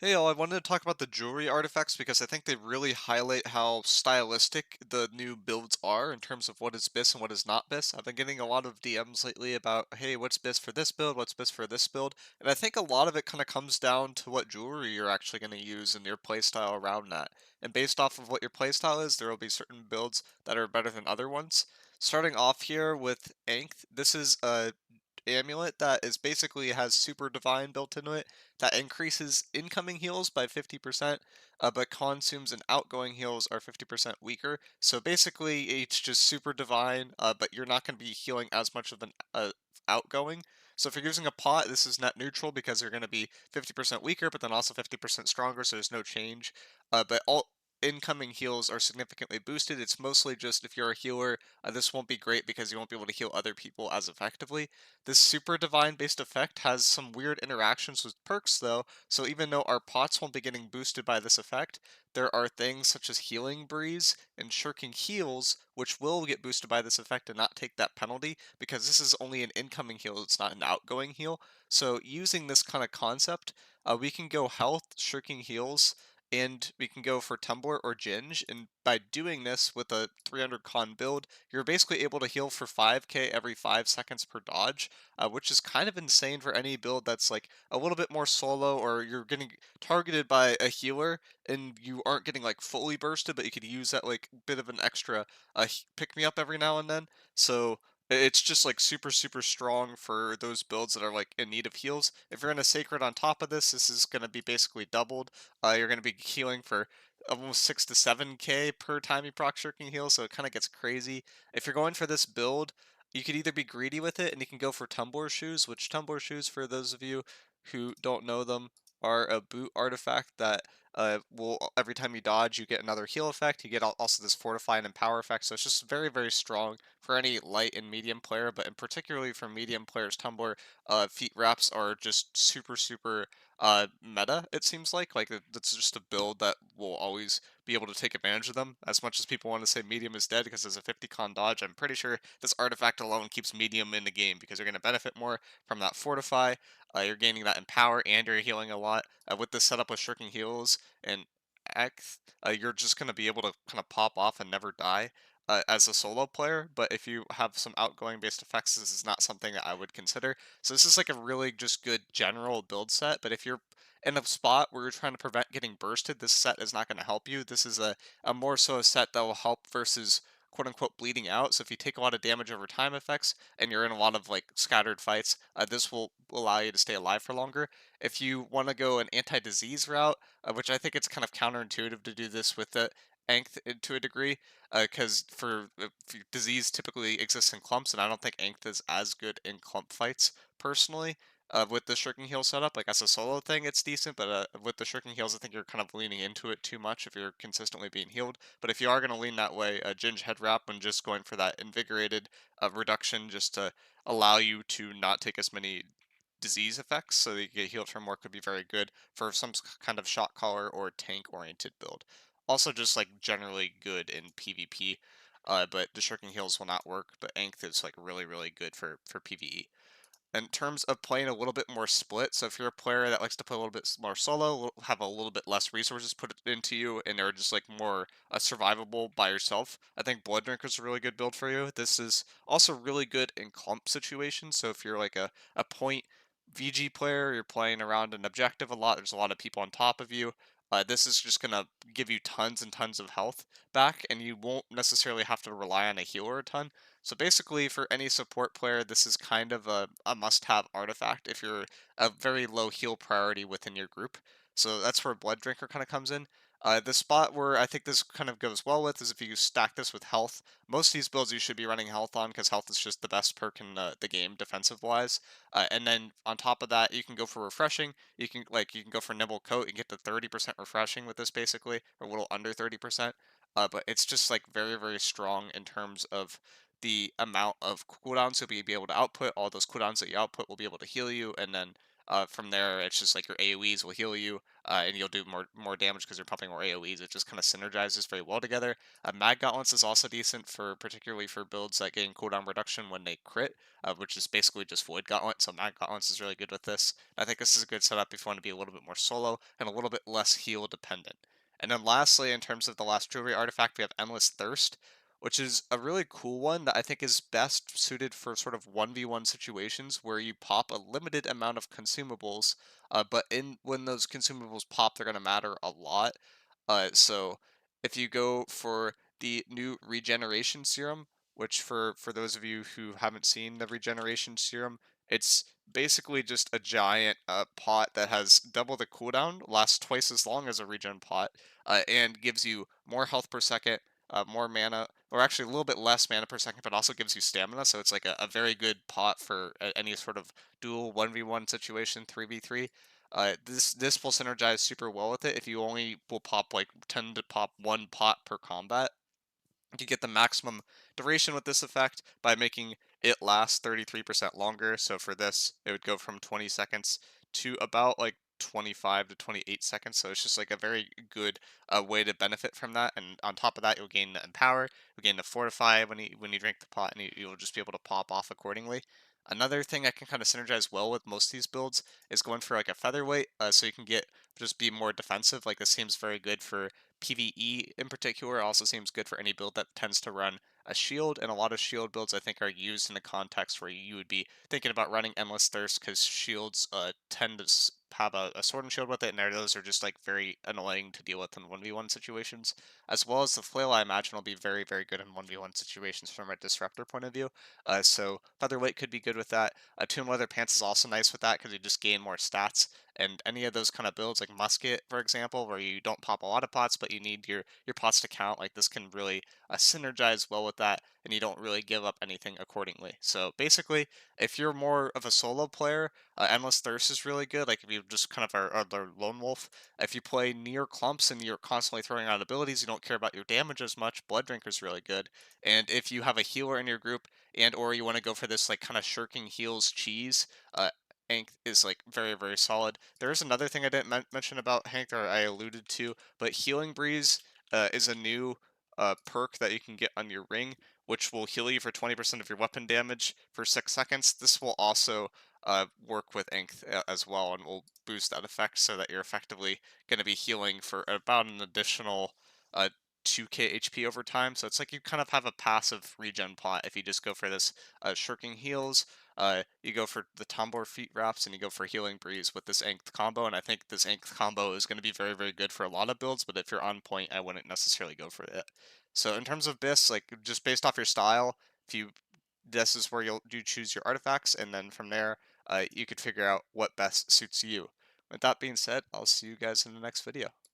Hey all, I wanted to talk about the jewelry artifacts because I think they really highlight how stylistic the new builds are in terms of what is BIS and what is not BIS. I've been getting a lot of DMs lately about, hey, what's BIS for this build, what's BIS for this build, and I think a lot of it kind of comes down to what jewelry you're actually going to use and your playstyle around that. And based off of what your playstyle is, there will be certain builds that are better than other ones. Starting off here with Ankh, this is a amulet that is basically has super divine built into it that increases incoming heals by 50%, but consumes and outgoing heals are 50% weaker. So basically, it's just super divine, but you're not going to be healing as much of an outgoing. So if you're using a pot, this is net neutral because you're going to be 50% weaker, but then also 50% stronger, so there's no change. But all incoming heals are significantly boosted. It's mostly just if you're a healer, this won't be great because you won't be able to heal other people as effectively. This super divine based effect has some weird interactions with perks though, so even though our pots won't be getting boosted by this effect, there are things such as Healing Breeze and Shirking Heals which will get boosted by this effect and not take that penalty because this is only an incoming heal, it's not an outgoing heal. So using this kind of concept, we can go health, Shirking Heals, and we can go for Tumbler or Ginge, and by doing this with a 300 con build, you're basically able to heal for 5k every 5 seconds per dodge, which is kind of insane for any build that's like a little bit more solo or you're getting targeted by a healer and you aren't getting like fully bursted, but you could use that like bit of an extra pick me up every now and then. So it's just like super super strong for those builds that are like in need of heals. If you're in a sacred on top of this is going to be basically doubled. You're going to be healing for almost 6 to 7k per time you proc shirking heal, so it kind of gets crazy. If you're going for this build, you could either be greedy with it and you can go for tumbler shoes, which tumbler shoes, for those of you who don't know them, are a boot artifact that will every time you dodge, you get another heal effect. You get also this fortify and empower effect, so it's just very very strong for any light and medium player. But in particularly for medium players, tumbler feet wraps are just super super meta. It seems like that's just a build that will always be able to take advantage of them. As much as people want to say medium is dead because there's a 50 con dodge, I'm pretty sure this artifact alone keeps medium in the game because you're going to benefit more from that fortify. You're gaining that empower and you're healing a lot. With this setup with shirking heals and X, you're just going to be able to kind of pop off and never die. As a solo player, but if you have some outgoing based effects, this is not something that I would consider. So this is like a really just good general build set, but if you're in a spot where you're trying to prevent getting bursted, this set is not going to help you. This is a more so a set that will help versus quote unquote bleeding out. So if you take a lot of damage over time effects and you're in a lot of like scattered fights, this will allow you to stay alive for longer. If you want to go an anti-disease route, which I think it's kind of counterintuitive to do this with the Ankh to a degree, because disease typically exists in clumps, and I don't think Ankh is as good in clump fights personally. With the shirking heal setup, like as a solo thing, it's decent, but with the shirking heals, I think you're kind of leaning into it too much if you're consistently being healed. But if you are going to lean that way, Ginge head wrap and just going for that invigorated reduction just to allow you to not take as many disease effects so that you get healed for more could be very good for some kind of shot caller or tank oriented build. Also just like generally good in PvP, but the shirking heals will not work, but Ankh is like really really good for PvE. In terms of playing a little bit more split, so if you're a player that likes to play a little bit more solo, have a little bit less resources put into you, and are just like more survivable by yourself, I think Blood Drinker is a really good build for you. This is also really good in clump situations. So if you're like a point VG player, you're playing around an objective a lot, there's a lot of people on top of you. This is just gonna give you tons and tons of health back, and you won't necessarily have to rely on a healer a ton. So basically, for any support player, this is kind of a must-have artifact if you're a very low heal priority within your group. So that's where Blood Drinker kind of comes in. The spot where I think this kind of goes well with is if you stack this with health. Most of these builds you should be running health on because health is just the best perk in the game defensive-wise. And then on top of that, you can go for refreshing. You can go for Nibble Coat and get to 30% refreshing with this basically, or a little under 30%. But it's just like very very strong in terms of the amount of cooldowns you'll be able to output. All those cooldowns that you output will be able to heal you, and then From there, it's just like your AoEs will heal you, and you'll do more damage because you're pumping more AoEs. It just kind of synergizes very well together. Mag Gauntlets is also decent for particularly for builds that gain cooldown reduction when they crit, which is basically just Void Gauntlet. So Mag Gauntlets is really good with this. I think this is a good setup if you want to be a little bit more solo and a little bit less heal dependent. And then lastly, in terms of the last jewelry artifact, we have Endless Thirst, which is a really cool one that I think is best suited for sort of 1v1 situations where you pop a limited amount of consumables, but in when those consumables pop, they're going to matter a lot. So if you go for the new regeneration serum, which for those of you who haven't seen the regeneration serum, it's basically just a giant pot that has double the cooldown, lasts twice as long as a regen pot, and gives you more health per second, more mana, or actually a little bit less mana per second, but also gives you stamina. So it's like a very good pot for any sort of dual 1v1 situation, 3v3. This will synergize super well with it if you only will pop like tend to pop one pot per combat. You get the maximum duration with this effect by making it last 33% longer. So for this, it would go from 20 seconds to about like 25 to 28 seconds. So it's just like a very good way to benefit from that. And on top of that, you'll gain the Empower, you'll gain the Fortify when you drink the pot, and you'll just be able to pop off accordingly. Another thing that can kind of synergize well with most of these builds is going for like a featherweight, so you can get just be more defensive. Like this seems very good for PvE in particular. Also seems good for any build that tends to run a shield, and a lot of shield builds I think are used in a context where you would be thinking about running Endless Thirst because shields tend to have a sword and shield with it, and those are just like very annoying to deal with in 1v1 situations. As well as the flail, I imagine will be very good in 1v1 situations from a disruptor point of view. So featherweight could be good with that. Tomb leather pants is also nice with that because you just gain more stats, and any of those kind of builds like musket for example where you don't pop a lot of pots but you need your pots to count, like this can really synergize well with that, and you don't really give up anything accordingly. So basically, if you're more of a solo player, Endless Thirst is really good. Like if you just kind of are the lone wolf, if you play near clumps and you're constantly throwing out abilities, you don't care about your damage as much, Blood Drinker is really good. And if you have a healer in your group and or you want to go for this like kind of shirking heals cheese, Hank is like very solid. There is another thing I didn't mention about Hank, or I alluded to, but Healing Breeze is a new perk that you can get on your ring, which will heal you for 20% of your weapon damage for 6 seconds. This will also work with Ink as well, and will boost that effect so that you're effectively going to be healing for about an additional uh, 2k HP over time. So it's like you kind of have a passive regen pot if you just go for this shirking heals. You go for the Tombor Feet Wraps and you go for Healing Breeze with this Inked combo, and I think this Inked combo is going to be very good for a lot of builds, but if you're on point, I wouldn't necessarily go for it. So in terms of BIS, like just based off your style, if you this is where you choose your artifacts, and then from there, you could figure out what best suits you. With that being said, I'll see you guys in the next video.